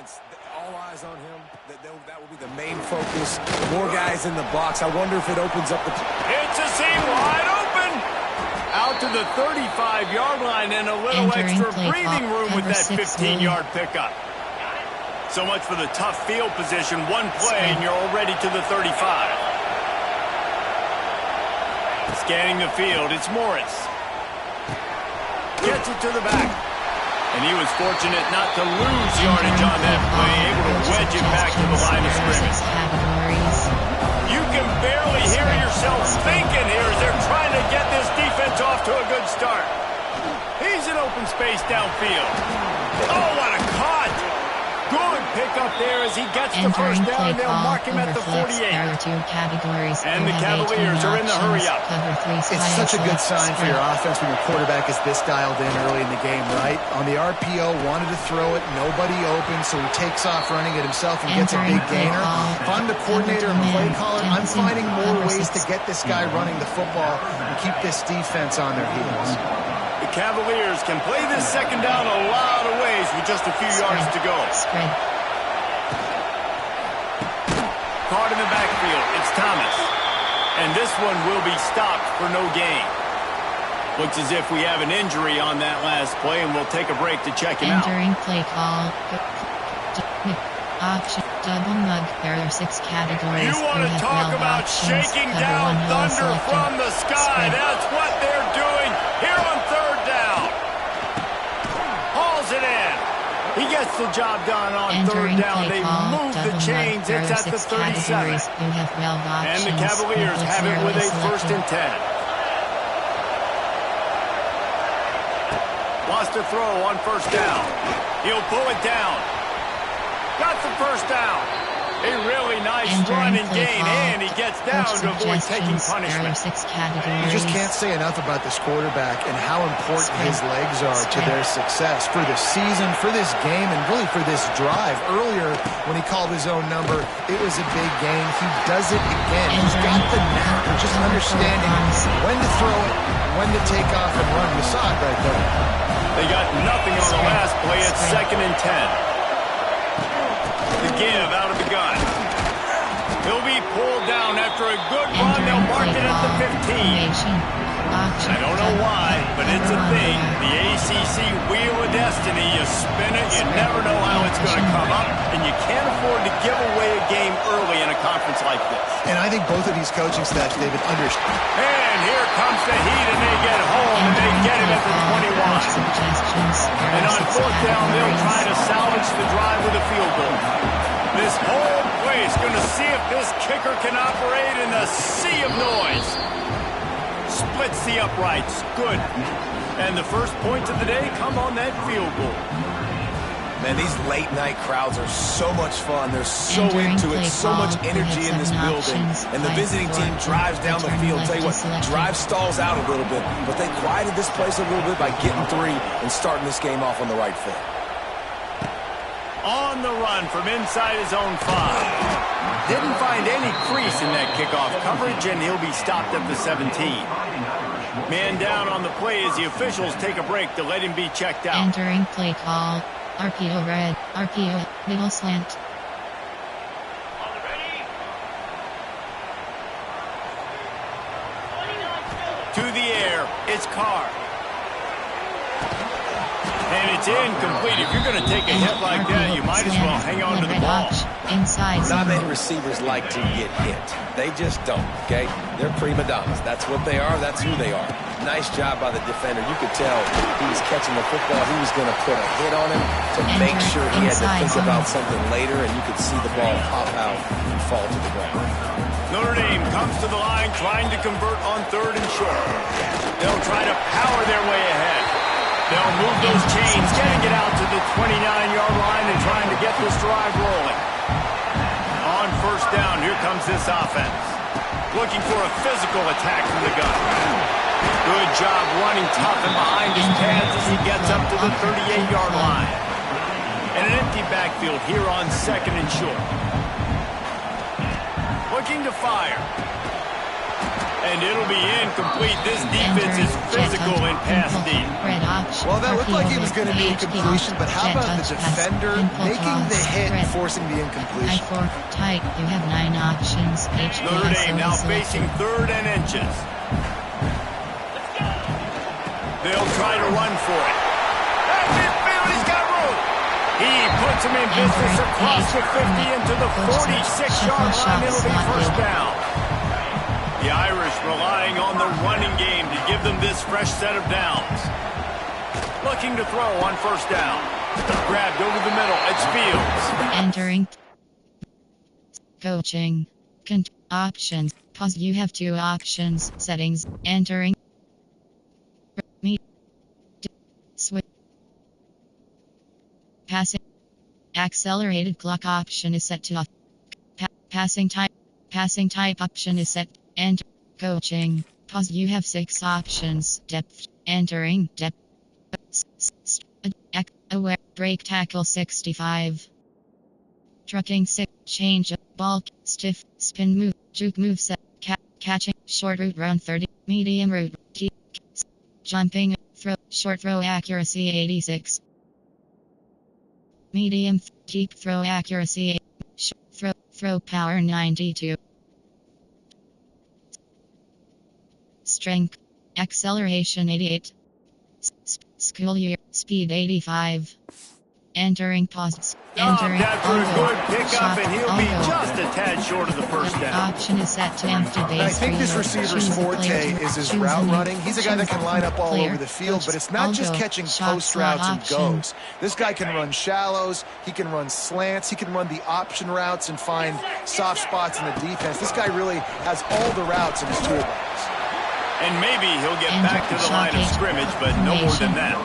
defense, all eyes on him. That will be the main focus. More guys in the box. I wonder if it opens up the... It's a seam wide open. Out to the 35-yard line and a little extra breathing room with that 15-yard pickup. So much for the tough field position. One play and you're already to the 35. Scanning the field, it's Morris. Gets it to the back. And he was fortunate not to lose yardage on that play, able to wedge it back to the line of scrimmage. You can barely hear yourself thinking here as they're trying to get this defense off to a good start. He's in open space downfield. Oh, what a cut! Good pickup there as he gets the first down. They'll mark him at the 48. And the Cavaliers are in the hurry-up. It's such a good sign for your offense when your quarterback is this dialed in early in the game, right? On the RPO, wanted to throw it, nobody open, so he takes off running it himself and gets a big gainer. If I'm the coordinator and play caller, I'm finding more ways to get this guy running the football and keep this defense on their heels. The Cavaliers can play this second down a lot of ways with just a few yards to go. Caught in the backfield, it's Thomas. And this one will be stopped for no gain. Looks as if we have an injury on that last play, and we'll take a break to check him out. Entering play call. Option double mug. There are 6 categories. You want to talk about shaking down thunder from the sky. That's what they're doing here on third down. Hauls it in. He gets the job done on third down. They move the chains. It's at the 37. And the Cavaliers have it with a 1st and 10. Wants to throw on 1st down. He'll pull it down. Got the 1st down. A really nice run and gain, and he gets down to avoid taking punishment. You just can't say enough about this quarterback and how important his legs are to their success for the season, for this game, and really for this drive. Earlier, when he called his own number, it was a big gain. He does it again. He's got the knack of just understanding when to throw it, when to take off and run. You saw it right there. They got nothing on the last play. It's 2nd and 10. The give out of the gun. He'll be pulled down after a good run. They'll mark it at the 15. I don't know why, but it's a thing. The ACC Wheel of Destiny. You spin it, you never know how it's going to come up, and you can't afford to give away a game early in a conference like this. And I think both of these coaching staffs, David, understand. And here comes the heat, and they get home, and they get him at the 21. And on 4th down, they'll try to salvage the drive with a field goal. This whole place going to see if this kicker can operate in the sea of noise. Splits the uprights. Good. And the first points of the day come on that field goal. Man, these late-night crowds are so much fun. They're so into it, so much energy in this building. And the visiting team drives down the field. Tell you what, drive stalls out a little bit, but they quieted this place a little bit by getting 3 and starting this game off on the right foot. On the run from inside his own 5. Didn't find any crease in that kickoff coverage, and he'll be stopped at the 17. Man down on the play as the officials take a break to let him be checked out. Entering play call. RPO red. RPO middle slant. To the air. It's Carr. And it's incomplete. If you're going to take a hit like that, you might as well hang on to the ball. Not many receivers like to get hit. They just don't, okay? They're prima donnas. That's what they are. That's who they are. Nice job by the defender. You could tell he was catching the football. He was going to put a hit on him to make sure he had to think about something later, and you could see the ball pop out and fall to the ground. Notre Dame comes to the line trying to convert on 3rd and short. They'll try to power their way ahead. They'll move those chains, getting it out to the 29-yard line and trying to get this drive rolling. On 1st down, here comes this offense. Looking for a physical attack from the gun. Good job running tough and behind his pads as he gets up to the 38-yard line. And an empty backfield here on 2nd and short. Looking to fire. And it'll be incomplete. This defense is physical in pass deep. Well, that looked like it was going to be a completion, but how about the defender making the hit and forcing the incompletion? Tight. You have 9 options. Notre Dame now facing 3rd and inches. They'll try to run for it. At midfield, he's got room. He puts him in business across the 50 into the 46-yard line. It'll be first down. The Irish relying on the running game to give them this fresh set of downs. Looking to throw on first down. Grabbed over the middle. It's Fields. Entering. Coaching. Options. Pause. You have 2 options. Settings. Entering. Switch. Passing. Accelerated clock option is set to off. Passing type option is set. Enter. Coaching. Pause. You have 6 options. Depth. Entering. Depth. Aware. Break tackle 65. Trucking 6. Change. Bulk. Stiff. Spin move. Juke move set. Catching. Short route run 30. Medium route. Jumping. Throw. Short throw accuracy 86. Medium. Deep throw accuracy. Throw power 92. Strength. Acceleration 88. School year. Speed 85. Entering pauses. Entering. After a good pickup, and he'll be just a tad short of the first down. Option is set to empty base. I think this receiver's forte is his route running. He's a guy that can line up all over the field, but it's not just catching post routes and goes. This guy can run shallows, he can run slants, he can run the option routes and find soft spots in the defense. This guy really has all the routes in his toolbox. And maybe he'll get back to the line of scrimmage, but no more than that.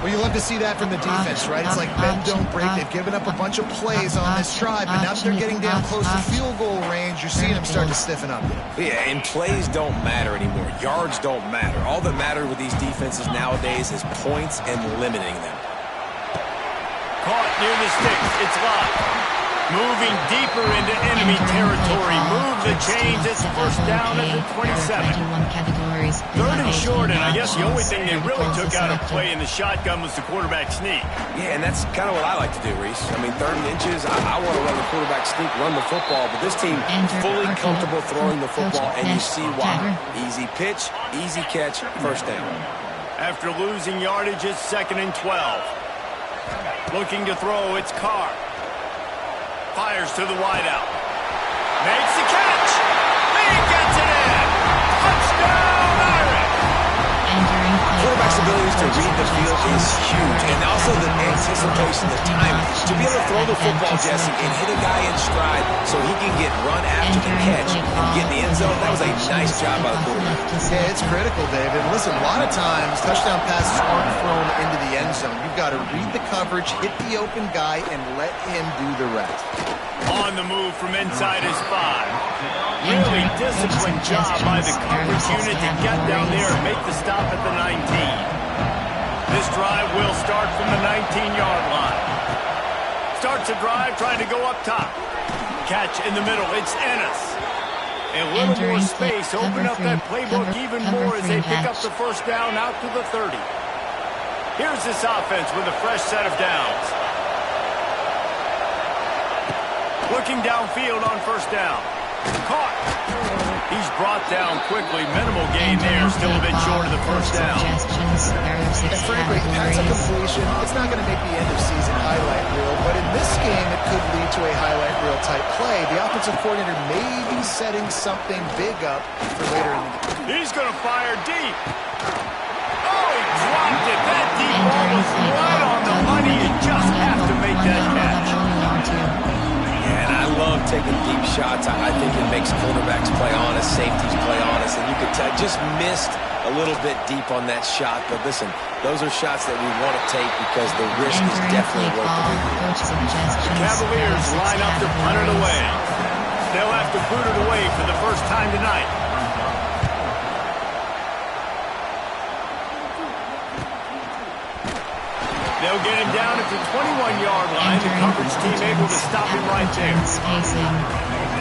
Well, you love to see that from the defense, right? It's like bend, don't break. They've given up a bunch of plays on this drive, but now that they're getting down close to field goal range, you're seeing them start to stiffen up. Yeah, and plays don't matter anymore. Yards don't matter. All that matters with these defenses nowadays is points and limiting them. Caught near the sticks. It's locked. Moving deeper into enemy territory. Move the chains. It's first down at the 27. 3rd and short, and I guess the only thing they really took out of play in the shotgun was the quarterback sneak. Yeah, and that's kind of what I like to do, Reese. I mean, 3rd and inches, I want to run the quarterback sneak, run the football, but this team fully comfortable throwing the football, and you see why. Easy pitch, easy catch, first down. After losing yardage, it's 2nd and 12. Looking to throw, it's Carr. Fires to the wideout. Makes the catch. He gets it in. Touchdown, Irish. Quarterback's abilities to read the field is huge. And also the anticipation, the time. To be able to throw the football, Jesse, and hit a guy in stride so he can get run after the catch and get in the end zone, that was a nice job by the quarterback. Yeah, it's critical, David. Listen, a lot of times touchdown passes aren't thrown into the end zone. You've got to read the coverage, hit the open guy, and let him do the rest. On the move from inside his 5. Really disciplined job by the coverage unit to get down there and make the stop at the 19. This drive will start from the 19-yard line. Starts a drive trying to go up top. Catch in the middle. It's Ennis. A little more space. Open up that playbook even more as they pick up the first down out to the 30. Here's this offense with a fresh set of downs. Looking downfield on first down. Caught. He's brought down quickly. Minimal gain there. Still a bit short of the first down. And frankly, that's a completion. It's not going to make the end-of-season highlight reel, but in this game, it could lead to a highlight reel type play. The offensive coordinator may be setting something big up for later in the game. He's going to fire deep. Oh, he dropped it. That deep ball was right on the money. You just have to make that catch. And I love taking deep shots. I think it makes quarterbacks play honest, safeties play honest, and you could tell just missed a little bit deep on that shot. But listen, those are shots that we want to take because the risk is definitely worth it. The Cavaliers line up to punt it away. They'll have to boot it away for the first time tonight. They'll get him down at the 21-yard line. The coverage team able to stop him right there.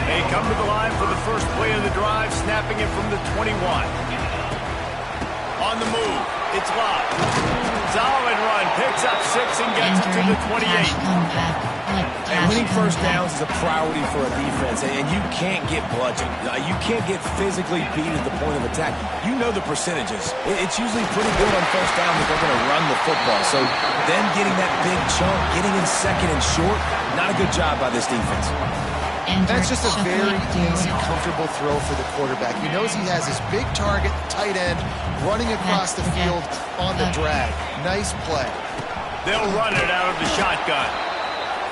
They come to the line for the first play of the drive, snapping it from the 21. On the move, it's Lott. Solid run, picks up 6 and gets it to the 28. And winning first downs is a priority for a defense, and you can't get bludgeoned. You can't get physically beat at the point of attack. You know the percentages. It's usually pretty good on first down that they're going to run the football. So them getting that big chunk, getting in second and short, not a good job by this defense. That's just a very easy, comfortable throw for the quarterback. He knows he has his big target, tight end, running across the field on the drag. Nice play. They'll run it out of the shotgun.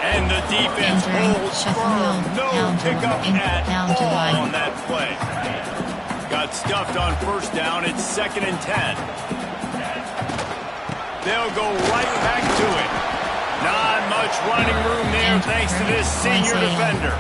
And the defense holds firm. No pickup at all on that play. Got stuffed on first down. It's 2nd and 10. They'll go right back to it. Not much running room there thanks to this senior defender.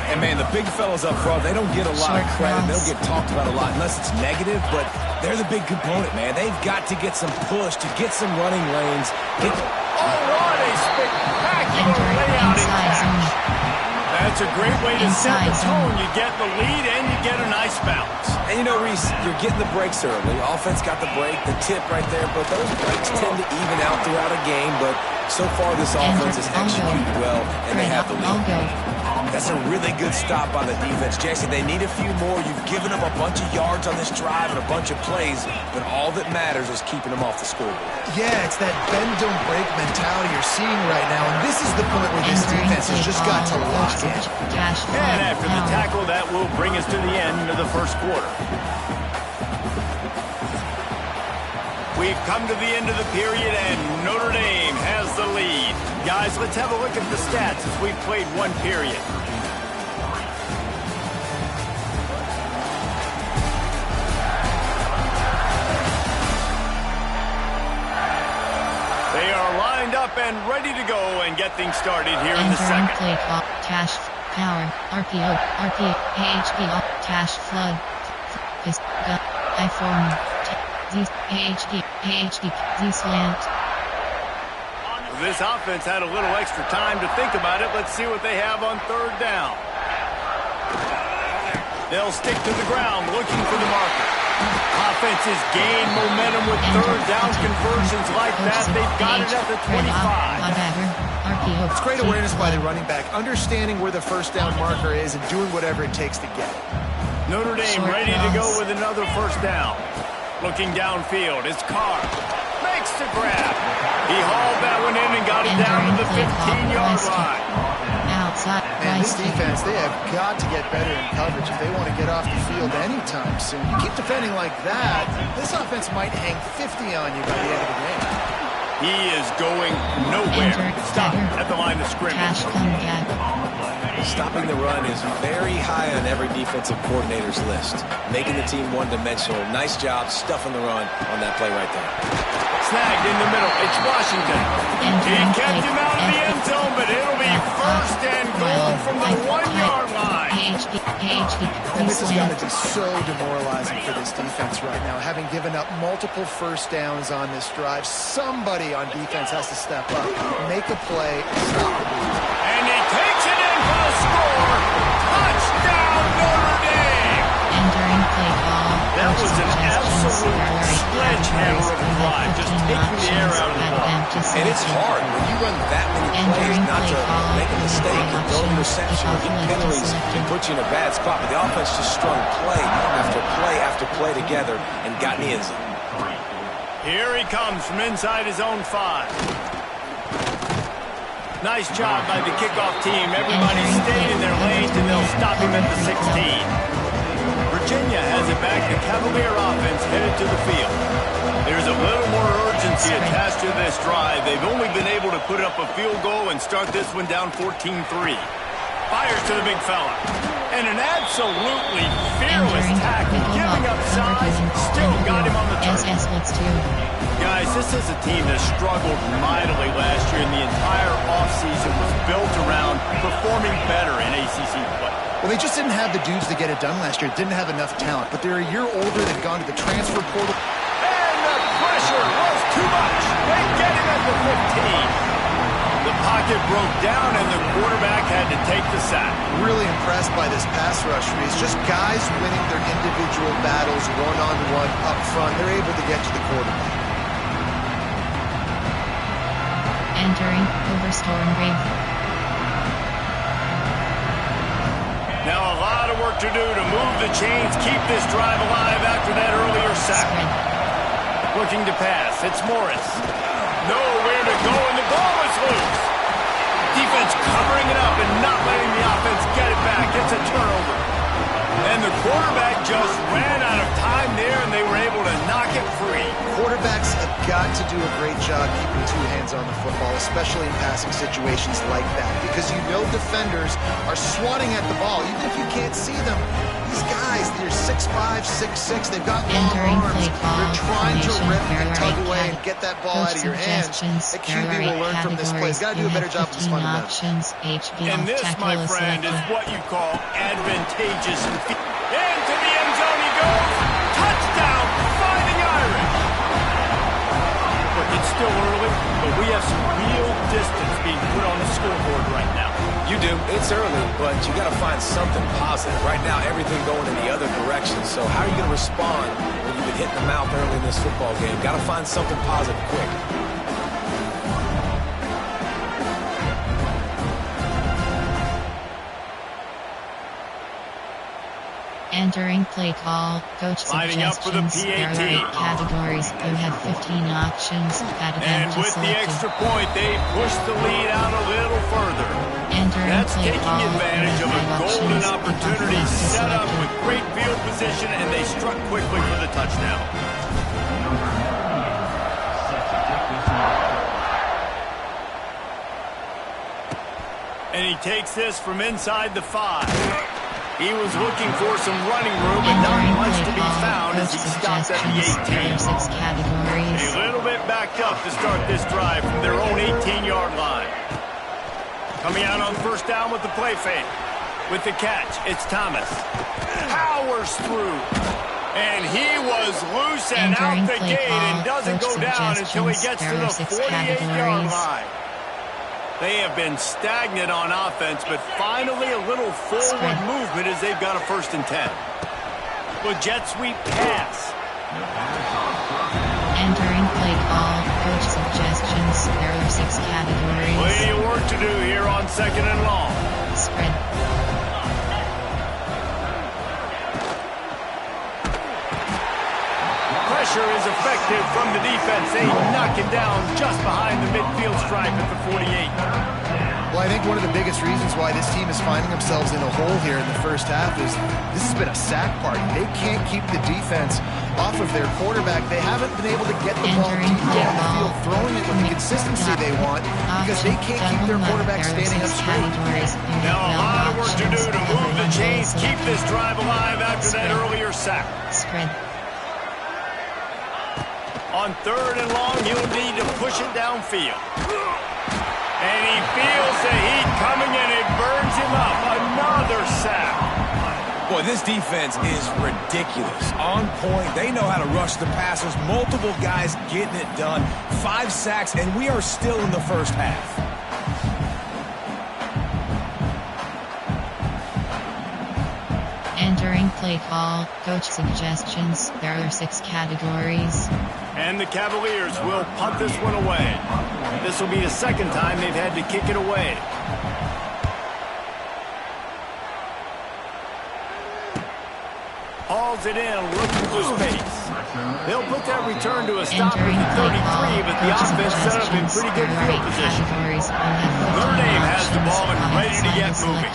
And, man, the big fellas up front, they don't get a lot of credit. They don't get talked about a lot unless it's negative, but they're the big component, man. They've got to get some push, to get some running lanes. Oh, what a spectacular layout and catch. That's a great way to set the tone. You get the lead and you get a nice bounce. And, you know, Reese, you're getting the breaks early. Offense got the break, the tip right there, but those breaks tend to even out throughout a game. But so far this offense has executed well, and they have the lead. That's a really good stop by the defense. Jesse, they need a few more. You've given them a bunch of yards on this drive and a bunch of plays, but all that matters is keeping them off the scoreboard. Yeah, it's that bend, don't break mentality you're seeing right now, and this is the point where this defense has just got to lock in. And after the tackle, that will bring us to the end of the first quarter. We've come to the end of the period, and Notre Dame has the lead. Guys, let's have a look at the stats as we've played one period. They are lined up and ready to go and get things started here in the second. Play call, cash, power, RPO, AHP, cash, flood, gun, I-form, AHP, slant. This offense had a little extra time to think about it. Let's see what they have on third down. They'll stick to the ground looking for the marker. Offenses gain momentum with third down conversions like that. They've got it at the 25. It's great awareness by the running back, understanding where the first down marker is and doing whatever it takes to get it. Notre Dame ready to go with another first down. Looking downfield, it's Carr. Makes the grab. He hauled that one in and got it down to the 15-yard line. Man, this defense, they have got to get better in coverage if they want to get off the field anytime soon. You keep defending like that, this offense might hang 50 on you by the end of the game. He is going nowhere. Stop at the line of scrimmage. Stopping the run is very high on every defensive coordinator's list. Making the team one-dimensional. Nice job stuffing the run on that play right there. Snagged in the middle. It's Washington. He kept him out of the end zone, but it'll be first and goal from the 1-yard line. And this has got to be so demoralizing for this defense right now. Having given up multiple first downs on this drive, somebody on defense has to step up, make a play, and stop the bleed. And he takes it in for the score. Touchdown, Notre Dame. Entering play call. That was an absolute sledgehammer of a drive, just taking the air out of the ball. And it's hard when you run that many plays not to make a mistake and throw an interception or get penalties and put you in a bad spot. But the offense just strung play after play after play together and got in the end zone. Here he comes from inside his own 5. Nice job by the kickoff team. Everybody stayed in their lanes, and they'll stop him at the 16. Virginia has it back. The Cavalier offense headed to the field. There's a little more urgency attached to this drive. They've only been able to put up a field goal and start this one down 14-3. Fires to the big fella. And an absolutely fearless tackle. Giving up size, still got him on the turf. Guys, this is a team that struggled mightily last year, and the entire offseason was built around performing better in ACC play. Well, they just didn't have the dudes to get it done last year. Didn't have enough talent. But they're a year older. They've gone to the transfer portal. And the pressure was too much. They get him at the 15. The pocket broke down, and the quarterback had to take the sack. Really impressed by this pass rush, Reese. Just guys winning their individual battles one-on-one up front. They're able to get to the quarterback. Entering Overstorm Rave. Now a lot of work to do to move the chains, keep this drive alive after that earlier sack. Looking to pass. It's Morris. Nowhere to go, and the ball is loose. Defense covering it up and not letting the offense get it back. It's a turnover. And the quarterback just ran out of time there, and they were able to knock it free. Quarterbacks have got to do a great job keeping two hands on the football, especially in passing situations like that, because you know defenders are swatting at the ball. Even if you can't see them, these guys, they're 6'5", 6'6", they've got long arms. They're trying to rip and tug away and get that ball out of your hands. The QB will learn from this play. He's got to do a better job with his fundamentals. And this, my friend, is what you call advantageous. Into the end zone he goes. Touchdown, Fighting Irish. Look, it's still early, but we have some real distance being put on the scoreboard right now. You do. It's early, but you got to find something positive. Right now, everything going in the other direction. So how are you going to respond when you've been hit in the mouth early in this football game? Got to find something positive quick. Entering play call, coach Lining up for the suggestions. PAT. There are 8 categories. You have 15 options. And with the extra point, they push the lead out a little further. Entering That's play taking call. advantage of a golden opportunity set up with great field position, and they struck quickly for the touchdown. And he takes this from inside the 5. He was looking for some running room, but not much to be found as he stopped at the 18. 6 categories. A little bit backed up to start this drive from their own 18-yard line. Coming out on first down with the play fake. With the catch, it's Thomas. Powers through. And he was loose and out the gate and doesn't go down until he gets to the 48-yard line. They have been stagnant on offense, but finally a little forward movement as they've got a 1st and 10. With jet sweep pass. Entering play call, coach suggestions. There are 6 categories. Plenty of work to do here on 2nd and long. Spread. Pressure is effective from the defense. They knock him down just behind the midfield stripe at the 48. Well, I think one of the biggest reasons why this team is finding themselves in a hole here in the first half is this has been a sack party. They can't keep the defense off of their quarterback. They haven't been able to get the ball deep down the field, throwing it with the consistency they want because they can't keep their quarterback standing up straight. Now a lot of work to do to move the chains, keep this drive alive after that earlier sack. Spread. On 3rd and long, he'll need to push it downfield. And he feels the heat coming and it burns him up. Another sack. Boy, this defense is ridiculous. On point. They know how to rush the passers. Multiple guys getting it done. 5 sacks, and we are still in the first half. Entering play call, coach suggestions. There are 6 categories. And the Cavaliers will punt this one away. This will be the 2nd time they've had to kick it away. Hauls it in, looking for space. They'll put that return to a stop at the 33, but the offense set up in pretty good field position. Notre Dame has the ball and ready to get moving.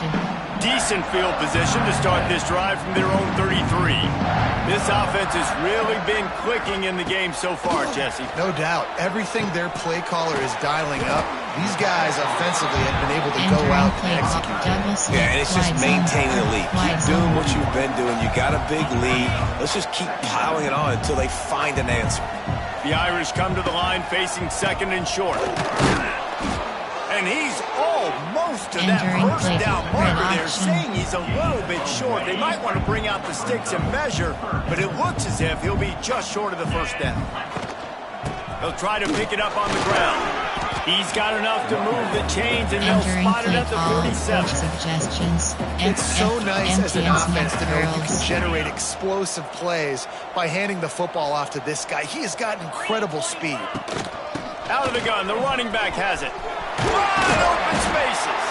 Decent field position to start this drive from their own 33. This offense has really been clicking in the game so far, Jesse. No doubt. Everything their play caller is dialing up, these guys offensively have been able to go out and execute. Yeah, and it's just maintaining the lead. Keep doing what you've been doing. You got a big lead. Let's just keep piling it on until they find an answer. The Irish come to the line facing 2nd and short. And he's almost to that first down marker. They're saying he's a little bit short. They might want to bring out the sticks and measure, but it looks as if he'll be just short of the 1st down. They'll try to pick it up on the ground. He's got enough to move the chains, and they'll Entering spot it play at the call, 47. coach suggestions. It's so nice as an offense to know you can Girls. generate explosive plays by handing the football off to this guy. He has got incredible speed. Out of the gun, the running back has it. Wide open spaces.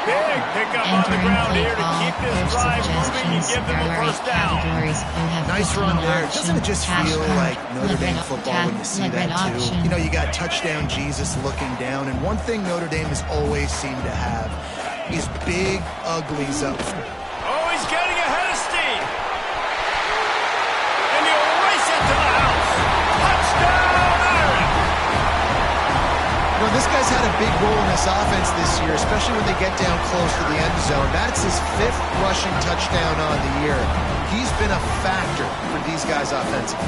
Big pickup on the ground here to keep this drive moving and give them a first down. Nice run there. Doesn't it just feel like Notre Dame football when you see that too? You know, you got touchdown Jesus looking down, and one thing Notre Dame has always seemed to have is big uglies up front. Oh, he's getting ahead of steam. And he'll race it to the house. Touchdown, Aaron. Well, this guy's had a big role in this offense this year, especially when they get down close to the end zone. That's his 5th rushing touchdown on the year. He's been a factor for these guys offensively.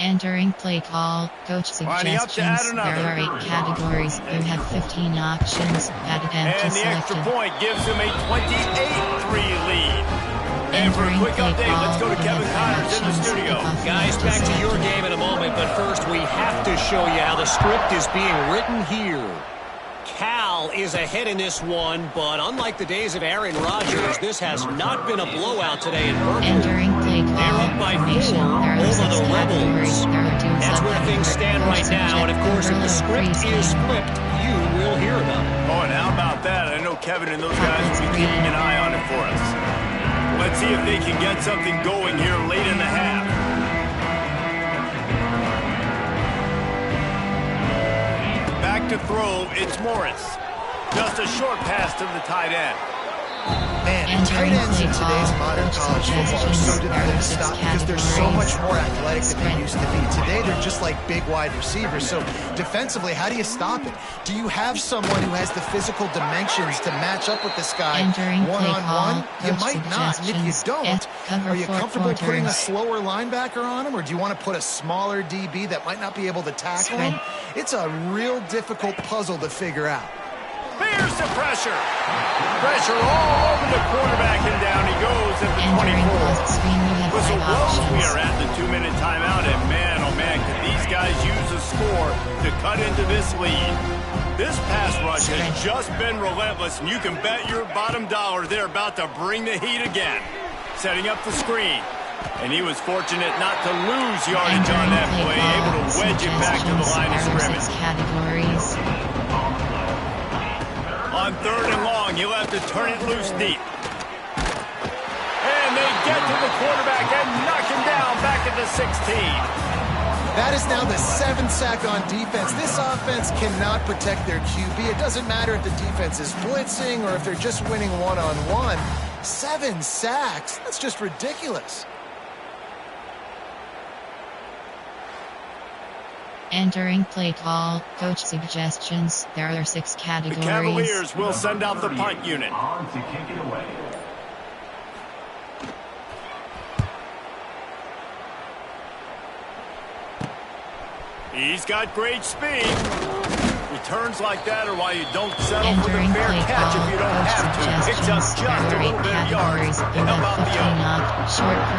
Entering play call, coach suggestions. There are 8 categories. You have 15 options. Add And the extra point gives them a 28-3 lead. And for a quick update, let's go to Kevin Connors in the studio. Guys, back to your game in a moment, but first we have to show you how the script is being written here. Cal is ahead in this one, but unlike the days of Aaron Rodgers, this has not been a blowout today in Berkeley. Entering play call. They're up by 4 over the Rebels. That's where things stand right now, and of course, if the script is flipped, you will hear about it. Oh, and how about that? I know Kevin and those guys will be keeping an eye on it for us. Let's see if they can get something going here late in the half. Back to throw, it's Morris. Just a short pass to the tight end. Man, tight ends in today's modern college football are so difficult to stop because they're so much more athletic than they used to be. Today, they're just like big wide receivers. So defensively, how do you stop it? Do you have someone who has the physical dimensions to match up with this guy one-on-one? You might not. And if you don't, are you comfortable putting a slower linebacker on him, or do you want to put a smaller DB that might not be able to tackle him? It's a real difficult puzzle to figure out. Here's the pressure. Pressure all over the quarterback, and down he goes at the 24. Whistle blows. We are at the 2-minute timeout, and man, oh man, could these guys use a score to cut into this lead. This pass rush has just been relentless, and you can bet your bottom dollar they're about to bring the heat again. Setting up the screen. And he was fortunate not to lose yardage on that play, able to wedge it back to the line of scrimmage. On 3rd and long, he'll have to turn it loose deep. And they get to the quarterback and knock him down back at the 16. That is now the 7th sack on defense. This offense cannot protect their QB. It doesn't matter if the defense is blitzing or if they're just winning one-on-one. 7 sacks? That's just ridiculous. Entering play call, coach suggestions. There are 6 categories. The Cavaliers will send out the punt unit. He's got great speed. Returns like that are why you don't settle for the fair catch if you don't have to. Picks up just a little bit of yards to help out the young.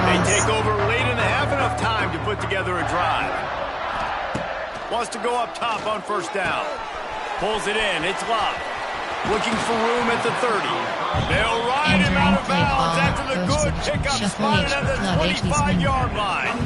They take over late in the half, enough time to put together a drive. Wants to go up top on 1st down. Pulls it in. It's Love. Looking for room at the 30. They'll ride him out of bounds after the good pickup spotted at the 25-yard line.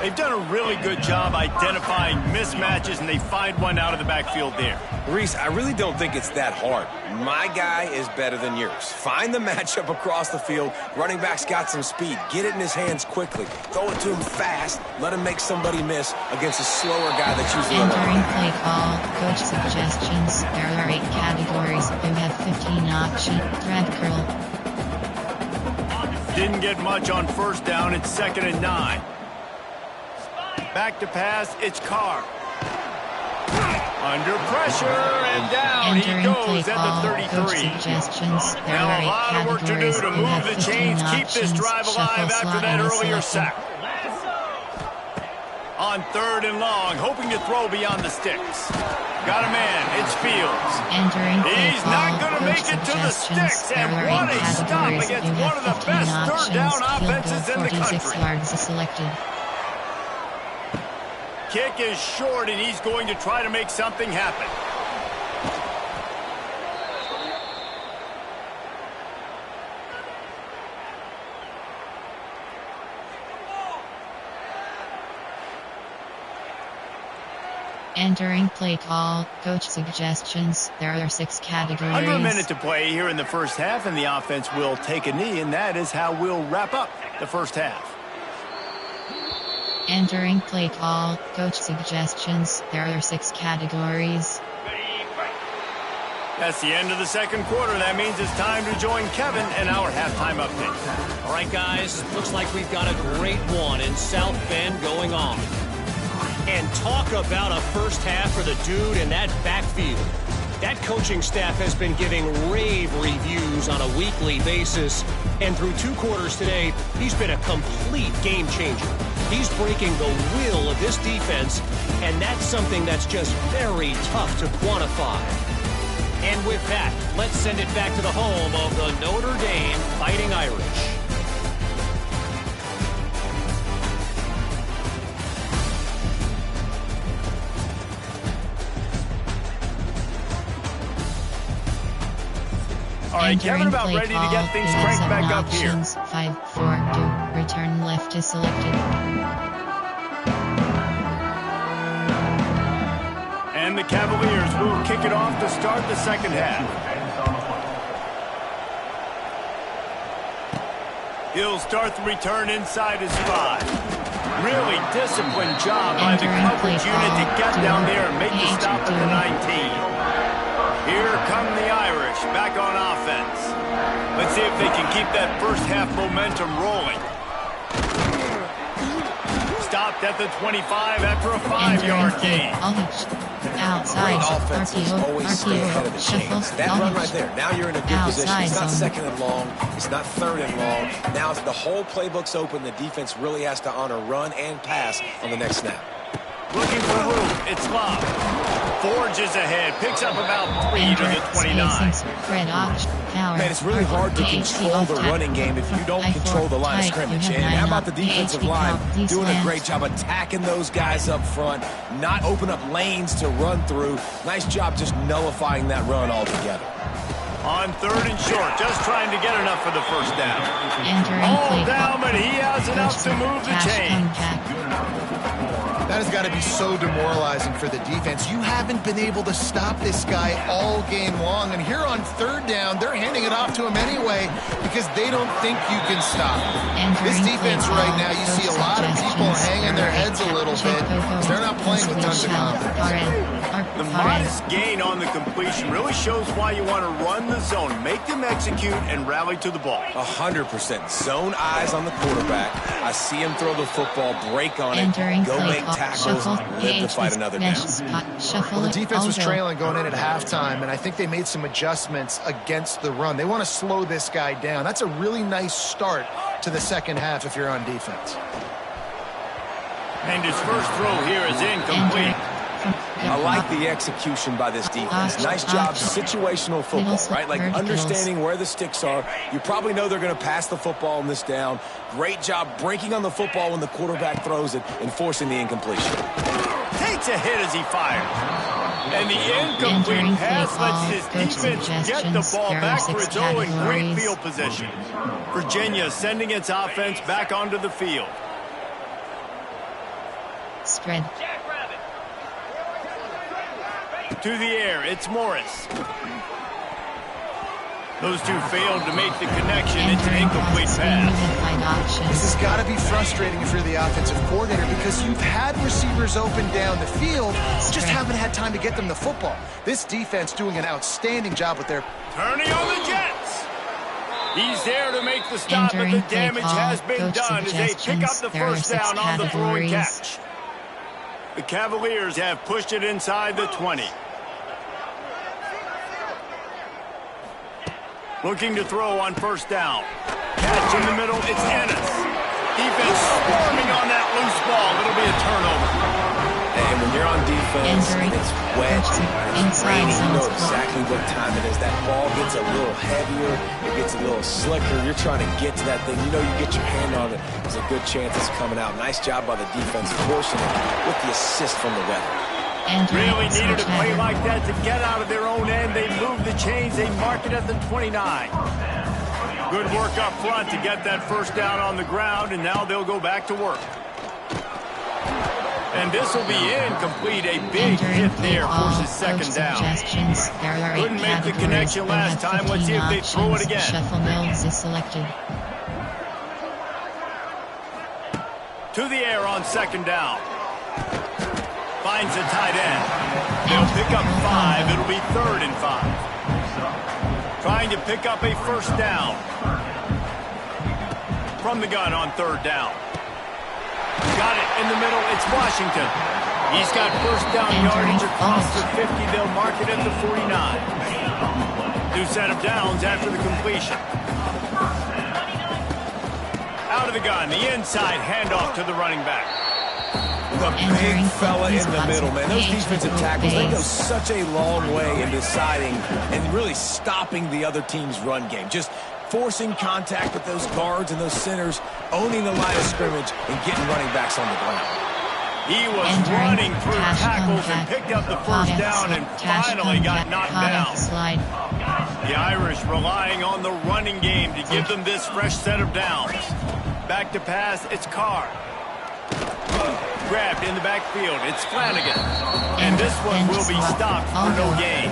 They've done a really good job identifying mismatches, and they find one out of the backfield there. Reese, I really don't think it's that hard. My guy is better than yours. Find the matchup across the field. Running back's got some speed. Get it in his hands quickly. Throw it to him fast. Let him make somebody miss against a slower guy that's usually Entering play call, coach suggestions. There are 8 categories. You have 15 options. Thread curl. Didn't get much on 1st down. It's 2nd and 9. Back to pass, it's Carr. Under pressure, and down he goes at the 33. Now a lot of work to do to move the chains, keep this drive alive after that earlier sack. On 3rd and long, hoping to throw beyond the sticks. Got a man. It's Fields. Entering He's not going to make it to the sticks. And what a stop against one of the best third down offenses in the 46 country. yards is selected. Kick is short, and he's going to try to make something happen. Entering play call, coach suggestions. There are 6 categories. Under a minute to play here in the first half, and the offense will take a knee, and that is how we'll wrap up the first half. Entering play call, coach suggestions. There are 6 categories. That's the end of the second quarter. That means it's time to join Kevin in our halftime update. All right, guys, looks like we've got a great one in South Bend going on. And talk about a first half for the dude in that backfield. That coaching staff has been giving rave reviews on a weekly basis. And through 2 quarters today, he's been a complete game changer. He's breaking the will of this defense, and that's something that's just very tough to quantify. And with that, let's send it back to the home of the Notre Dame Fighting Irish. All right, Kevin, about ready to get things cranked back up here. 5-4-2. Return left is selected. And the Cavaliers will kick it off to start the second half. He'll start the return inside his 5. Really disciplined job by the coverage unit to get down there and make the stop at the 19. Here come the Irish back on offense. Let's see if they can keep that first half momentum rolling. Stopped at the 25 after a 5-yard gain. Outside. Great offenses always stay ahead of the chains. That run right there. Now you're in a good position. It's not 2nd and long. It's not 3rd and long. Now the whole playbook's open. The defense really has to honor run and pass on the next snap. Looking for room. It's Bob. Forges ahead. Picks up about 3 to the 29. Man, it's really hard to control the running game if you don't control the line of scrimmage. And how about the defensive line doing a great job attacking those guys up front, not open up lanes to run through. Nice job just nullifying that run altogether. On 3rd and short, just trying to get enough for the first down. All down, but he has enough to move the chains. That has got to be so demoralizing for the defense. You haven't been able to stop this guy all game long. And here on 3rd down, they're handing it off to him anyway because they don't think you can stop. This defense right now, you see a lot of people hanging their heads a little bit. They're not playing with tons of confidence. The modest gain on the completion really shows why you want to run the zone, make them execute, and rally to the ball. 100%. Zone eyes on the quarterback. I see him throw the football, break on it, go make tackles, live to fight another down. Well, the defense was trailing going in at halftime, and I think they made some adjustments against the run. They want to slow this guy down. That's a really nice start to the second half if you're on defense. And his first throw here is incomplete. I like the execution by this defense. Nice job, situational football, right? Like understanding where the sticks are. You probably know they're going to pass the football on this down. Great job breaking on the football when the quarterback throws it and forcing the incompletion. Takes a hit as he fires. And the incomplete pass lets his defense get the ball back for its own in great field position. Virginia sending its offense back onto the field. Spread. To the air, it's Morris. Those two failed to make the connection. It's an incomplete pass. This has got to be frustrating if you're the offensive coordinator because you've had receivers open down the field, just haven't had time to get them the football. This defense doing an outstanding job with their... Turning on the Jets. He's there to make the stop, but the damage has been done as they pick up the first down on the throwing catch. The Cavaliers have pushed it inside the 20. Looking to throw on first down. Catch in the middle, it's Ennis. Defense swarming on that loose ball. It'll be a turnover. And when you're on defense, and it's wet, and it's raining, you know exactly what time it is. That ball gets a little heavier, it gets a little slicker. You're trying to get to that thing. You know you get your hand on it. There's a good chance it's coming out. Nice job by the defense forcing it with the assist from the weather. Really needed a play like that to get out of their own end. They move the chains. They mark it at the 29. Good work up front to get that first down on the ground, and now they'll go back to work. And this will be incomplete. A big hit there, forces second down. Couldn't make the connection last time. Let's see if they throw it again. Shuffle Mills is selected. To the air on second down. Finds a tight end. They'll pick up 5. It'll be 3rd and 5. Trying to pick up a first down. From the gun on 3rd down. Got it in the middle. It's Washington. He's got first down yardage across the 50. They'll mark it at the 49. New set of downs after the completion. Out of the gun. The inside handoff to the running back. The big fella in the middle, man. Those defensive tackles, they go such a long way in deciding and really stopping the other team's run game. Just forcing contact with those guards and those centers, owning the line of scrimmage, and getting running backs on the ground. He was running through tackles and picked up the first down and finally got knocked down. The Irish relying on the running game to give them this fresh set of downs. Back to pass, it's Carr. Grabbed in the backfield, it's Flanagan. And this one will be stopped for no gain.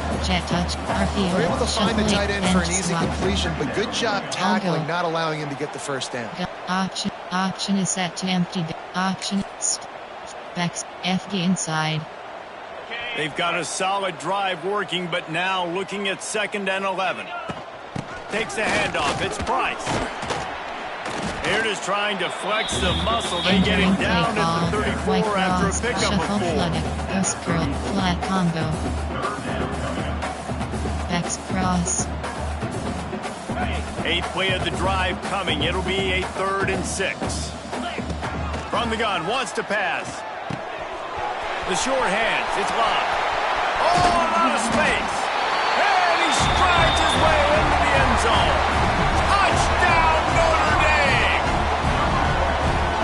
They're able to find the tight end for an easy completion, but good job tackling, not allowing him to get the first down. Option is set to empty. Option backs FD inside. They've got a solid drive working, but now looking at 2nd and 11. Takes the handoff, it's Price. Here it is trying to flex the muscle. They get him down at the 34 after a pickup of 4. Ghost curl, flat combo. Backs cross. 8th play of the drive coming. It'll be a 3rd and 6. From the gun, wants to pass. The short hands, it's locked. Oh, out of space. And he strides his way into the end zone. Touchdown, Notre Dame!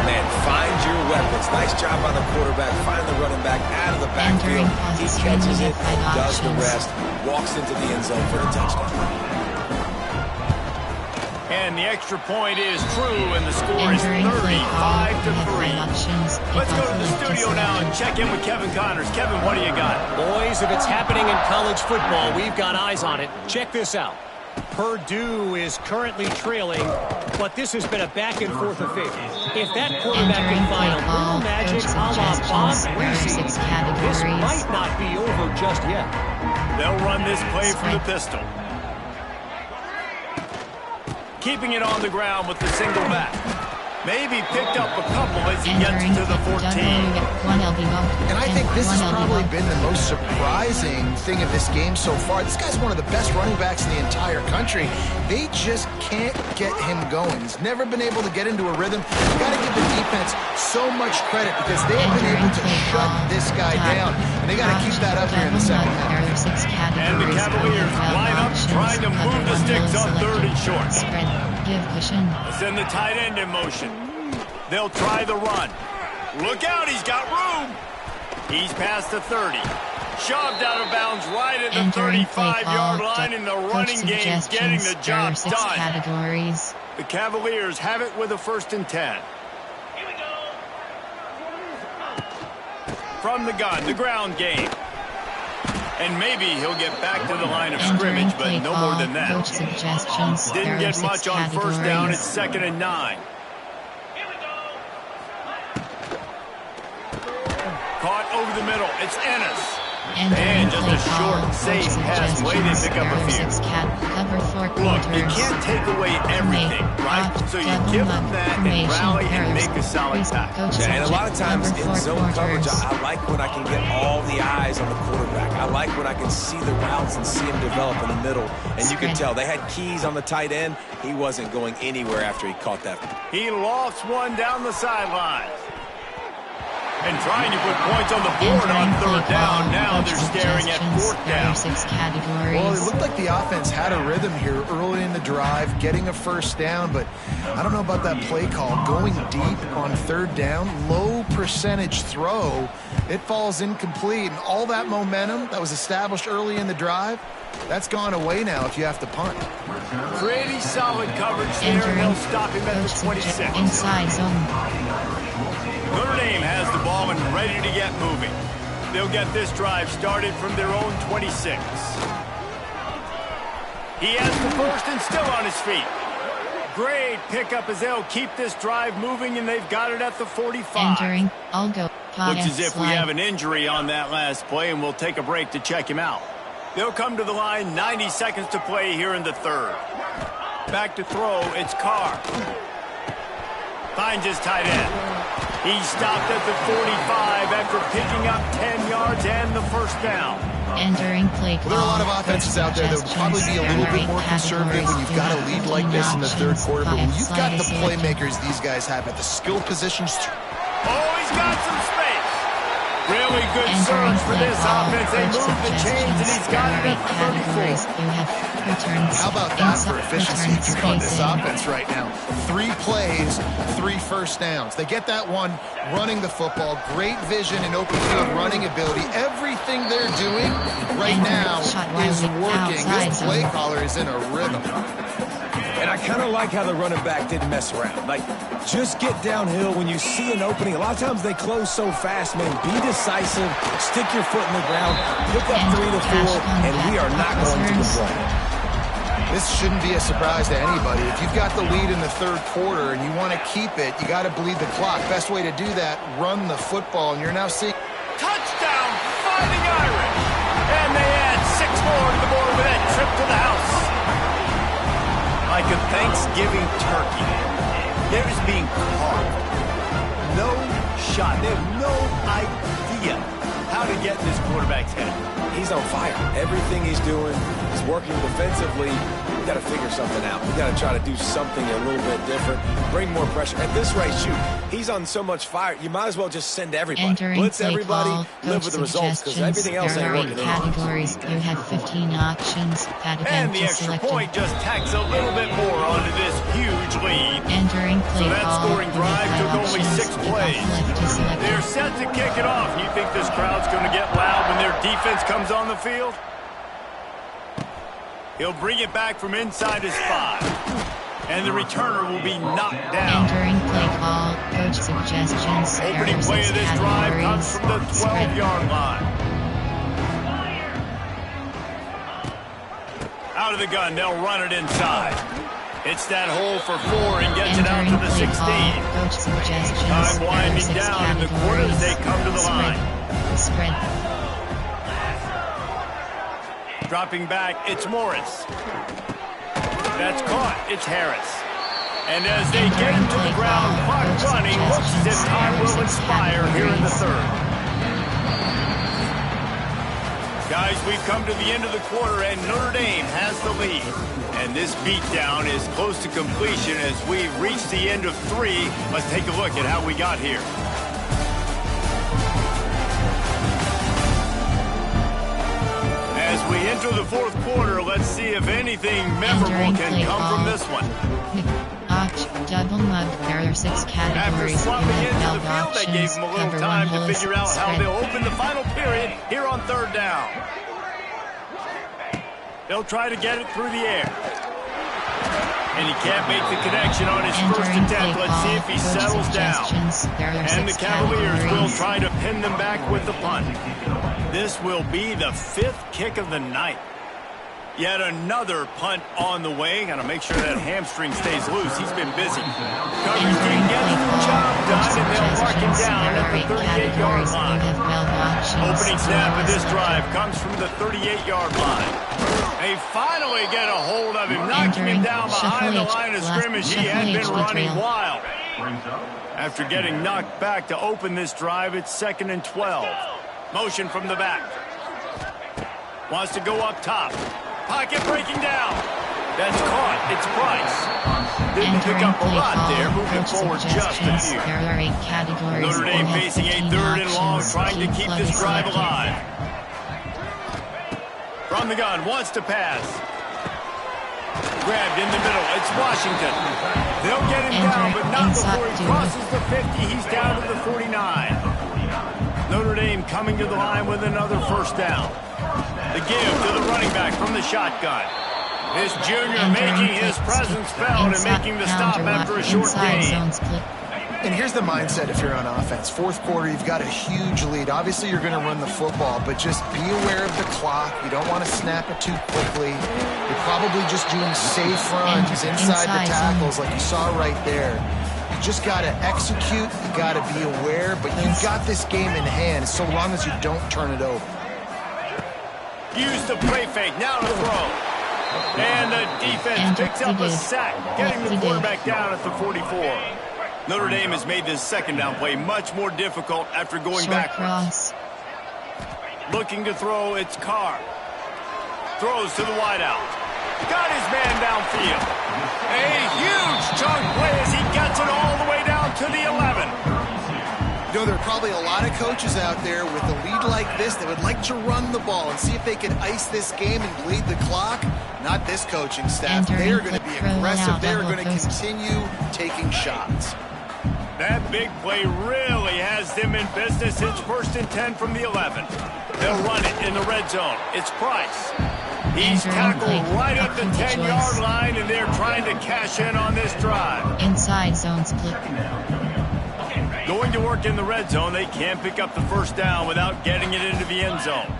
Man, find your weapons. Nice job by the quarterback. Find the running back out of the backfield. He catches it, does the rest, walks into the end zone for the touchdown. And the extra point is true, and the score is 35-3. Let's go to the studio now and check in with Kevin Connors. Kevin, what do you got? Boys, if it's happening in college football, we've got eyes on it. Check this out. Purdue is currently trailing, but this has been a back-and-forth affair. If that quarterback can find a little magic a la Bob Greasy, this might not be over just yet. They'll run this play from the pistol. Keeping it on the ground with the single back. Maybe picked up a couple as he gets to the 14. And I think this has probably been the most surprising thing of this game so far. This guy's one of the best running backs in the entire country. They just can't get him going. He's never been able to get into a rhythm. You've got to give the defense so much credit because they've been able to shut this guy down. And they got to keep that up here in the second half. And the Cavaliers line up trying to move the sticks on 3rd and short. Send the tight end in motion. They'll try the run. Look out, he's got room. He's past the 30. Shoved out of bounds right at the 35-yard line, and the running game getting the job done. The Cavaliers have it with a 1st and 10. From the gun, the ground game. And maybe he'll get back to the line of scrimmage, but no more than that. Didn't get much on first down. It's 2nd and 9. Caught over the middle. It's Ennis. And just a short, safe pass way to pick up a few. Look, you can't take away everything, right? So you give them that and rally and make a solid tackle. Yeah, and a lot of times in zone coverage, I like when I can get all the eyes on the quarterback. I like when I can see the routes and see him develop in the middle. And you can tell they had keys on the tight end. He wasn't going anywhere after he caught that. He lofts one down the sideline. And trying to put points on the board on third down. Now they're staring at fourth down. Well, it looked like the offense had a rhythm here early in the drive, getting a first down, but I don't know about that play call. Going deep on third down, low percentage throw, it falls incomplete, and all that momentum that was established early in the drive, that's gone away now if you have to punt. Pretty solid coverage there, and they'll stop him at the 26. Inside zone. Notre Dame has the ball and ready to get moving. They'll get this drive started from their own 26. He has the first and still on his feet. Great pickup as they'll keep this drive moving, and they've got it at the 45. Entering, I'll go. Looks as if we have an injury on that last play, and we'll take a break to check him out. They'll come to the line, 90 seconds to play here in the third. Back to throw, it's Carr. Finds his tight end. He stopped at the 45 after picking up 10 yards and the first down. Entering play call. Well, there are a lot of offenses out there that would probably be a little bit more conservative when you've got a lead like this in the third quarter. But when you've got the playmakers these guys have at the skill positions. Oh, he's got some space. Really good surge for this offense. They move the chains, and he's got it at the 34. How about that for efficiency on this offense right now? 3 plays, 3 first downs. They get that one running the football. Great vision and open field running ability. Everything they're doing right now is working. This play caller is in a rhythm. And I kind of like how the running back didn't mess around. Like, just get downhill when you see an opening. A lot of times they close so fast, man. Be decisive. Stick your foot in the ground. Pick up 3 to 4, and we are not going to complain. This shouldn't be a surprise to anybody. If you've got the lead in the third quarter and you want to keep it, you got to bleed the clock. Best way to do that, run the football, and you're now seeing... Touchdown, Fighting Irish! And they add 6 more to the board with that trip to the house. Like a Thanksgiving turkey, they're just being carved. No shot. They have no idea how to get in this quarterback's head. He's on fire. Everything he's doing is working defensively. We've got to figure something out. We've got to try to do something a little bit different, bring more pressure. At this rate, shoot, he's on so much fire, you might as well just send everybody. Blitz everybody, live with the results, because everything else ain't working. Categories. You have 15 options. And the extra point just tacks a little bit more onto this huge lead. Entering play so that scoring drive took only 6 plays. They're set to kick it off. You think this crowd's going to get loud when their defense comes on the field? He'll bring it back from inside his 5. And the returner will be knocked down. Entering play call. Coach suggestions. Opening play of this drive comes from the 12-yard line. Out of the gun, they'll run it inside. It's that hole for 4 and gets it out to the 16. Time winding down in the quarter as they come to the line. Spread. Dropping back, it's Morris. That's caught, it's Harris. And as they get into the ground, clock running, looks as if time will expire here in the third. Guys, we've come to the end of the quarter, and Notre Dame has the lead. And this beatdown is close to completion as we reach the end of 3. Let's take a look at how we got here. As we enter the fourth quarter, let's see if anything memorable can come from this one. Double mug. There are 6 categories. After swapping into the field, they gave them a little time to figure out how they'll open the final period here on third down. They'll try to get it through the air. And he can't make the connection on his first attempt. Let's see if he settles down. And the Cavaliers will try to pin them back with the punt. This will be the 5th kick of the night. Yet another punt on the way. Got to make sure that hamstring stays loose. He's been busy. Coverage team gets the job done, and they'll mark him down at the 38-yard line. Opening snap of this drive comes from the 38-yard line. They finally get a hold of him, knocking him down behind the line of scrimmage. He had been running wild. After getting knocked back to open this drive, it's 2nd and 12. Motion from the back. Wants to go up top. Pocket breaking down. That's caught. It's Price. Didn't pick up a lot there. Moving forward just a few. Notre Dame facing a 3rd and long, trying to keep this drive alive. From the gun, wants to pass. Grabbed in the middle. It's Washington. They'll get him down, but not before he crosses the 50. He's down to the 49. Notre Dame coming to the line with another first down. The give to the running back from the shotgun. This junior making his presence felt and making the stop after a short gain. And here's the mindset if you're on offense. 4th quarter, you've got a huge lead. Obviously, you're going to run the football, but just be aware of the clock. You don't want to snap it too quickly. You're probably just doing safe runs inside the tackles like you saw right there. You just got to execute. You got to be aware, but you've got this game in hand so long as you don't turn it over. Use the play fake. Now to throw. And the defense picks up a sack, getting the quarterback down at the 44. Notre Dame has made this 2nd down play much more difficult after going backwards. Looking to throw, it's Carr. Throws to the wideout. Got his man downfield. A huge chunk play as he gets it all the way down to the 11. You know, there are probably a lot of coaches out there with a lead like this that would like to run the ball and see if they can ice this game and bleed the clock. Not this coaching staff. They are going to be aggressive. They are going to continue taking shots. That big play really has them in business. It's 1st and 10 from the 11. They'll run it in the red zone. It's Price. He's tackled right at the 10-yard line, and they're trying to cash in on this drive. Inside zone split. Going to work in the red zone. They can't pick up the first down without getting it into the end zone.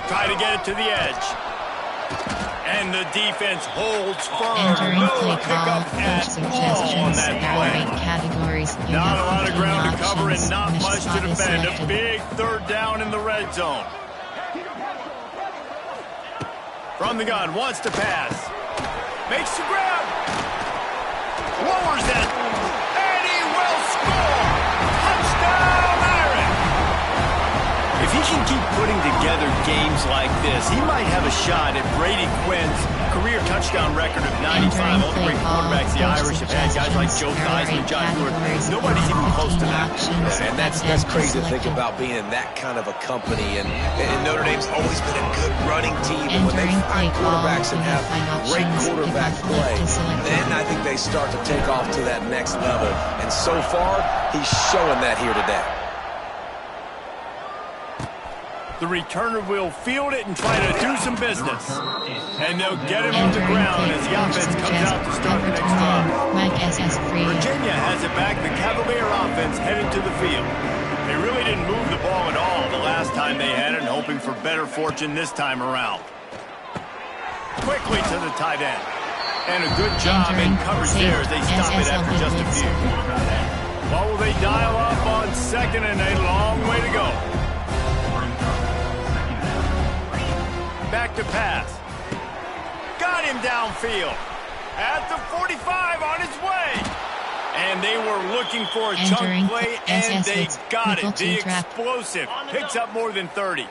Try to get it to the edge. And the defense holds firm. No pickup at all on that play. Not a lot of ground to cover and not much to defend. A big 3rd down in the red zone. From the gun, wants to pass. Makes the grab. Lowers it. And he will score. Touchdown, Iron. If he can keep putting together games like this, he might have a shot at Brady Quinn's career touchdown record of 95. All the great quarterbacks the Irish have had, guys like Joe Theismann, John Stewart. Nobody's even close to that. And that's crazy to think about being in that kind of a company. And Notre Dame's always been a good running team. And when they find quarterbacks and have great quarterback play, then I think they start to take off to that next level. And so far, he's showing that here today. The returner will field it and try to do some business. And they'll get him on the ground as the offense comes out to start the next drive. Virginia has it back. The Cavalier offense headed to the field. They really didn't move the ball at all the last time they had it, and hoping for better fortune this time around. Quickly to the tight end. And a good job in coverage there as they stop it after just a few. What will they dial up on 2nd and a long way to go? Back to pass. Got him downfield. At the 45 on his way. And they were looking for a chunk play, and they got it. The explosive picks up more than 30.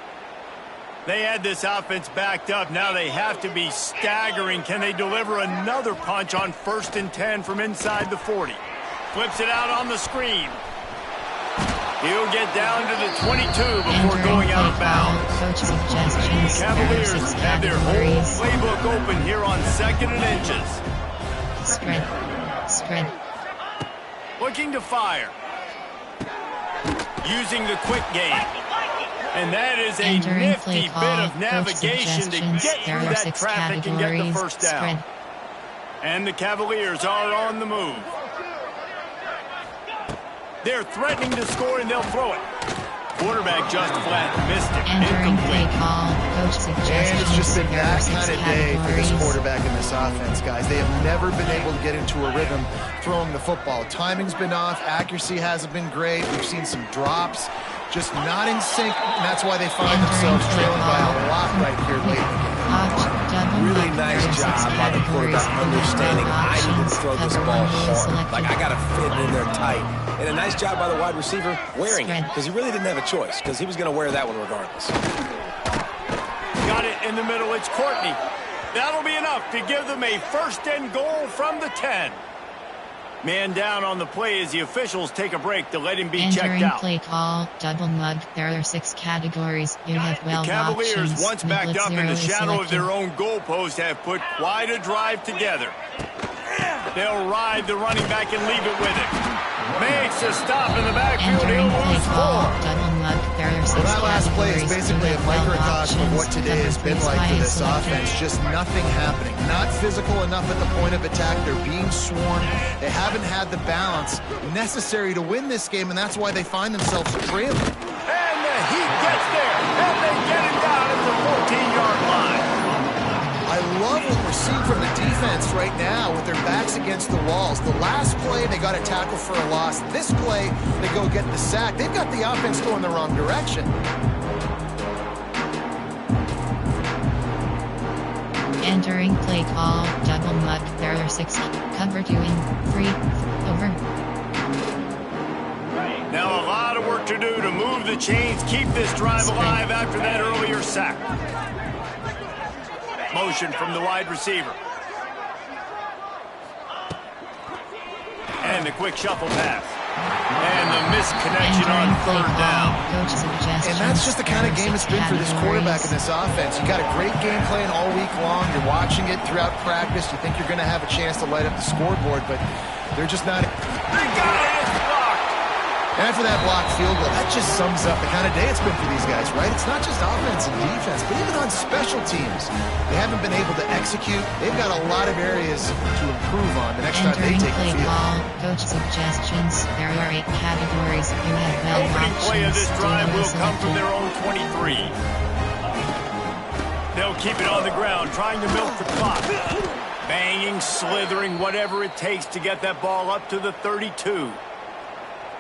They had this offense backed up. Now they have to be staggering. Can they deliver another punch on 1st and 10 from inside the 40? Flips it out on the screen. He'll get down to the 22 before going out of bounds. Cavaliers have their whole playbook open here on 2nd and inches. Spread. Looking to fire. Using the quick game. And that is a nifty bit of navigation to get through that traffic and get the first down. And the Cavaliers are on the move. They're threatening to score, and they'll throw it. Quarterback just flat missed it. Incomplete. call. Coach suggestions. And it's just been that kind of day for this categories. quarterback in this offense, guys. They have never been able to get into a rhythm throwing the football. Timing's been off. Accuracy hasn't been great. We've seen some drops. Just not in sync, and that's why they find themselves trailing by a lot right here late in the game. Really nice job by the quarterback understanding I need to throw this ball hard. Like, I got to fit in there tight. And a nice job by the wide receiver wearing it, because he really didn't have a choice, because he was going to wear that one regardless. Got it in the middle. It's Courtney. That'll be enough to give them a 1st and goal from the 10. Man down on the play as the officials take a break to let him be checked out. Play call, double mug. There are 6 categories. You have The Cavaliers, options. once backed up in the shadow of their own goalpost, have put quite a drive together. They'll ride the running back and leave it with it. Makes a stop in the backfield. He'll lose 4. Well, that last play is basically a microcosm of what today has been like for this offense. Just nothing happening. Not physical enough at the point of attack. They're being swarmed. They haven't had the balance necessary to win this game, and that's why they find themselves trailing. And the Heat gets there, and they get it down at the 14-yard line. I love what we're seeing from the defense right now with their backs against the walls. The last play, they got a tackle for a loss. This play, they go get the sack. They've got the offense going the wrong direction. Entering play call, double mug. There are 6. Cover 2 in 3. Over. Now a lot of work to do to move the chains, keep this drive alive after that earlier sack. Motion from the wide receiver. And the quick shuffle pass. And the misconnection on 3rd down. And that's just the kind of game it's been for this quarterback in this offense. You got a great game plan all week long. You're watching it throughout practice. You think you're going to have a chance to light up the scoreboard, but they're just not. They got it. It's blocked. And after that blocked field goal, that just sums up the kind of day it's been for these guys, right? It's not just offense and defense, but even on special teams. They haven't been able to execute. They've got a lot of areas to improve on the next time they take the field. Coach suggestions. There are 8 categories. You have Opening play of this drive will come from their own 23. They'll keep it on the ground, trying to milk the clock. Banging, slithering, whatever it takes to get that ball up to the 32.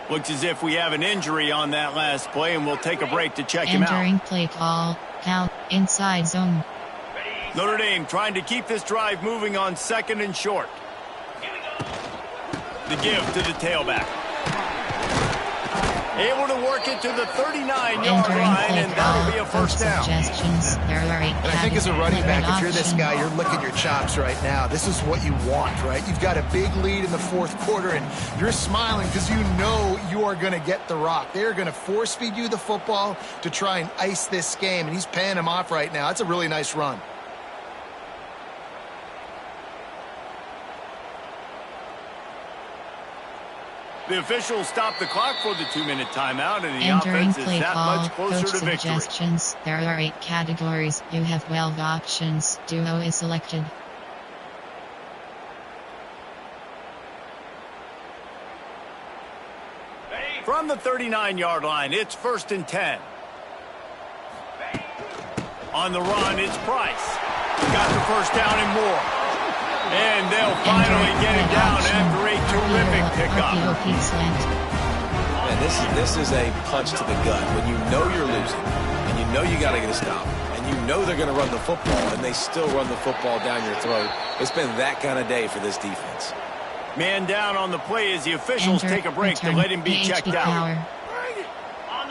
Looks as if we have an injury on that last play, and we'll take a break to check him out. Entering play call, count, inside zone. Notre Dame trying to keep this drive moving on 2nd and short. The give to the tailback. Able to work it to the 39-yard line, and that'll be a 1st down. And I think as a running back, if you're this guy, you're licking your chops right now. This is what you want, right? You've got a big lead in the 4th quarter, and you're smiling because you know you are going to get the rock. They're going to force feed you the football to try and ice this game, and he's paying him off right now. That's a really nice run. The officials stop the clock for the 2-minute timeout, and the Entering offense is play that call, much closer coach to victory. suggestions. There are 8 categories. You have 12 options. Duo is selected. From the 39-yard line, it's 1st and 10. On the run, it's Price. Got the 1st down and more. And they'll finally get it down after a terrific pickup. Man, this is a punch to the gut. When you know you're losing, and you know you got to get a stop, and you know they're going to run the football, and they still run the football down your throat. It's been that kind of day for this defense. Man down on the play as the officials take a break to let him be checked out.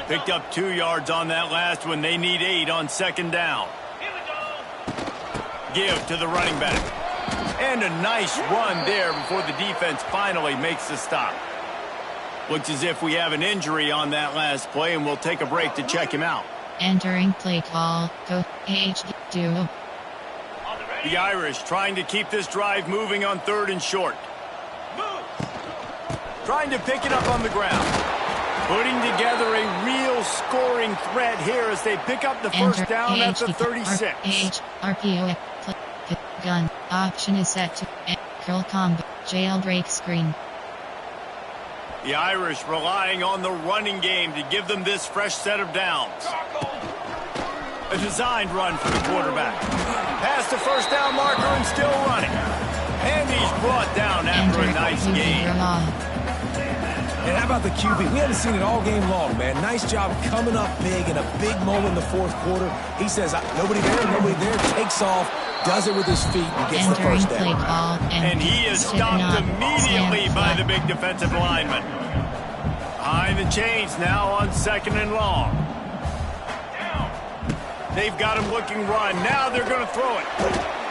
Picked up 2 yards on that last one. They need 8 on 2nd down. Give to the running back. And a nice run there before the defense finally makes the stop. Looks as if we have an injury on that last play, and we'll take a break to check him out. Entering play call, go HD duo. The Irish trying to keep this drive moving on 3rd and short. Trying to pick it up on the ground. Putting together a real scoring threat here as they pick up the 1st down at the 36. RPO, gun, option is set to curl combo, jailbreak screen. The Irish relying on the running game to give them this fresh set of downs. A designed run for the quarterback. Past the first down marker and still running. And he's brought down after a nice gain. And how about the QB? We haven't seen it all game long, man. Nice job coming up big in a big moment in the fourth quarter. He says, nobody there, takes off, does it with his feet, and gets the first down. And he is stopped immediately by the big defensive lineman. Behind the chains now on 2nd and long. They've got him looking run. Now they're going to throw it.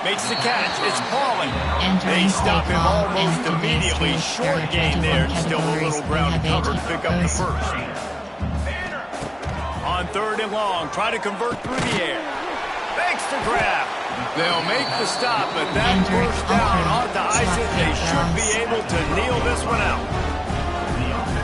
Makes the catch. It's falling. They stop him almost immediately. Short gain there. Still a little ground to cover to pick up the first. On 3rd and long. Try to convert through the air. Makes the grab. They'll make the stop, but that first down ought to ice it. They should be able to kneel this one out.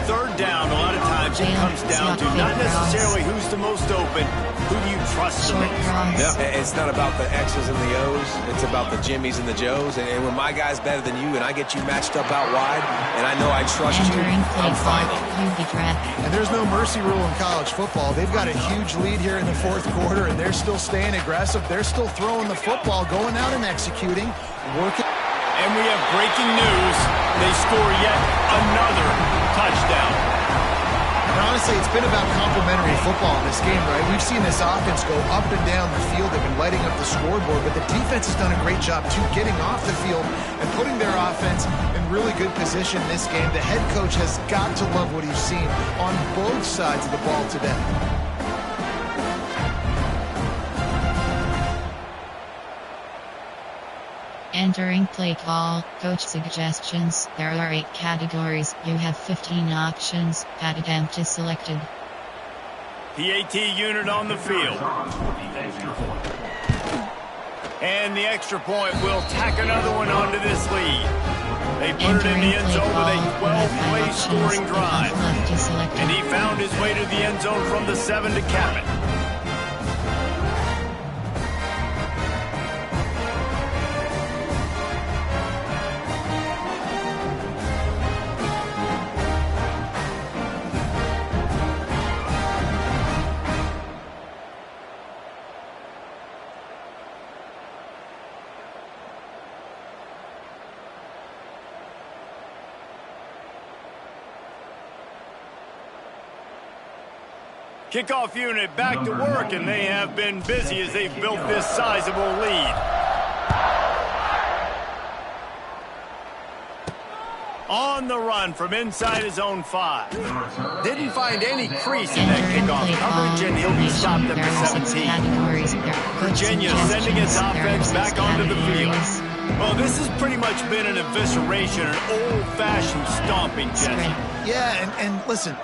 3rd down, a lot of times it comes down to not necessarily who's the most open, who do you trust the most? Yeah, it's not about the X's and the O's. It's about the Jimmies and the Joes. And when my guy's better than you and I get you matched up out wide and I know I trust you, I'm fighting. And there's no mercy rule in college football. They've got a huge lead here in the 4th quarter, and they're still staying aggressive. They're still throwing the football, going out and executing, working. And we have breaking news. They score yet another touchdown. And honestly, it's been about complementary football in this game, right? We've seen this offense go up and down the field. They've been lighting up the scoreboard, but the defense has done a great job, too, getting off the field and putting their offense in really good position in this game. The head coach has got to love what he's seen on both sides of the ball today. Entering play call, coach suggestions. There are 8 categories. You have 15 options. Pat attempt is selected. PAT unit on the field. And the extra point will tack another one onto this lead. They put it in the end zone with a 12-play scoring drive. And he found his way to the end zone from the 7 to cap it. Kickoff unit back to work, and they have been busy as they've built this sizable lead. On the run from inside his own 5. Didn't find any crease in that kickoff coverage, and he'll be stopped at the 17. Virginia sending its offense back onto the field. Well, this has pretty much been an evisceration, an old-fashioned stomping, Jesse. Yeah, and listen,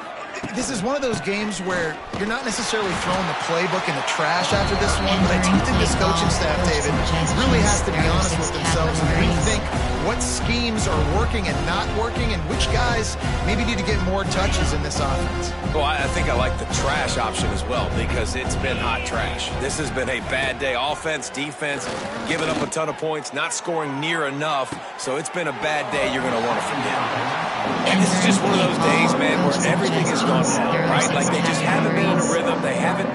this is one of those games where you're not necessarily throwing the playbook in the trash after this one, but I do think this coaching staff, David, really has to be honest with themselves and rethink what schemes are working and not working and which guys maybe need to get more touches in this offense. Well, I think I like the trash option as well because it's been hot trash. This has been a bad day. Offense, defense, giving up a ton of points, not scoring near enough. So it's been a bad day you're going to want to forget. And this is just one of those days, man, where everything has gone wrong, right? Like they just haven't been in a rhythm. They haven't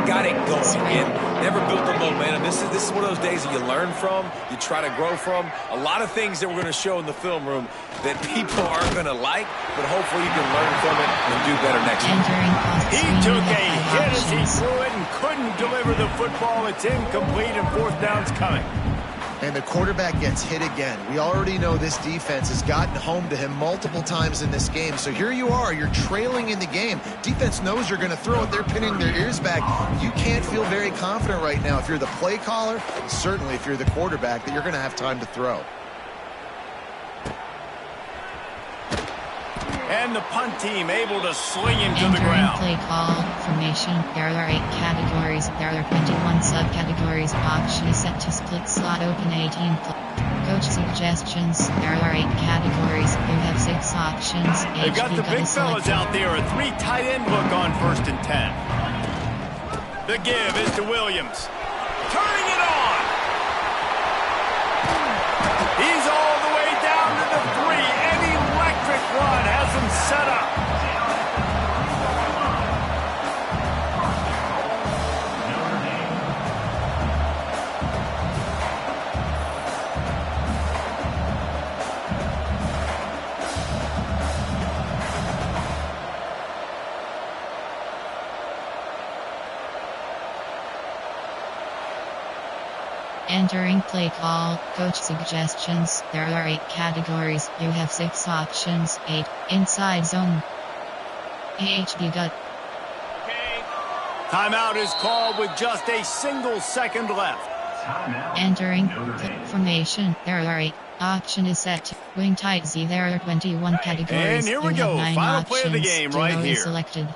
got it going again. Never built the momentum. This is one of those days that you learn from, you try to grow from. A lot of things that we're going to show in the film room that people aren't going to like, but hopefully you can learn from it and do better next week. He took a hit as he threw it and couldn't deliver the football. It's incomplete and 4th down's coming. And the quarterback gets hit again. We already know this defense has gotten home to him multiple times in this game. So here you are, you're trailing in the game. Defense knows you're going to throw it. They're pinning their ears back. You can't feel very confident right now if you're the play caller, and certainly if you're the quarterback, that you're going to have time to throw. And the punt team able to sling him to the ground. Play call, formation. There are 8 categories. There are 21 subcategories. Option is set to split slot open 18. Coach suggestions. There are 8 categories. You have 6 options. They've got the big fellas out there. A 3 tight end look on 1st and 10. The give is to Williams. Turning it on. He's all the way down to the 3. And electric run has him set up. Entering play call, coach suggestions. There are 8 categories. You have 6 options. 8. Inside zone. HB gut. Timeout is called with just a single second left. Entering formation. There are 8. Option is set. Wing tight Z. There are 21 categories. And here we you go. Have 9 Final options. play of the game right Duo here. is selected.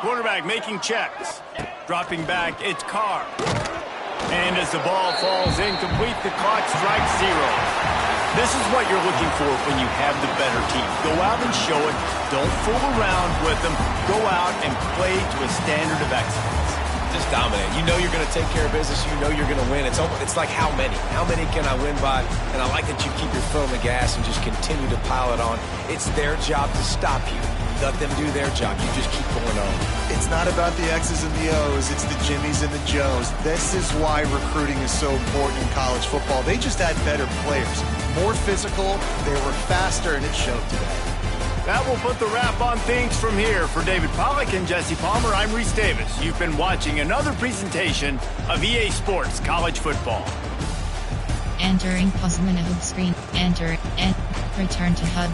Quarterback making checks. Dropping back, it's Carr. And as the ball falls incomplete, the clock strikes 0. This is what you're looking for when you have the better team. Go out and show it. Don't fool around with them. Go out and play to a standard of excellence. Just dominate. You know you're going to take care of business. You know you're going to win. It's like how many? How many can I win by? And I like that you keep your foot on the gas and just continue to pile it on. It's their job to stop you. Let them do their job. You just keep going on. It's not about the X's and the O's. It's the Jimmies and the Joes. This is why recruiting is so important in college football. They just had better players. More physical. They were faster, and it showed today. That will put the wrap on things from here. For David Pollack and Jesse Palmer, I'm Reese Davis. You've been watching another presentation of EA Sports College Football. Entering pause minute screen. Enter and return to HUD.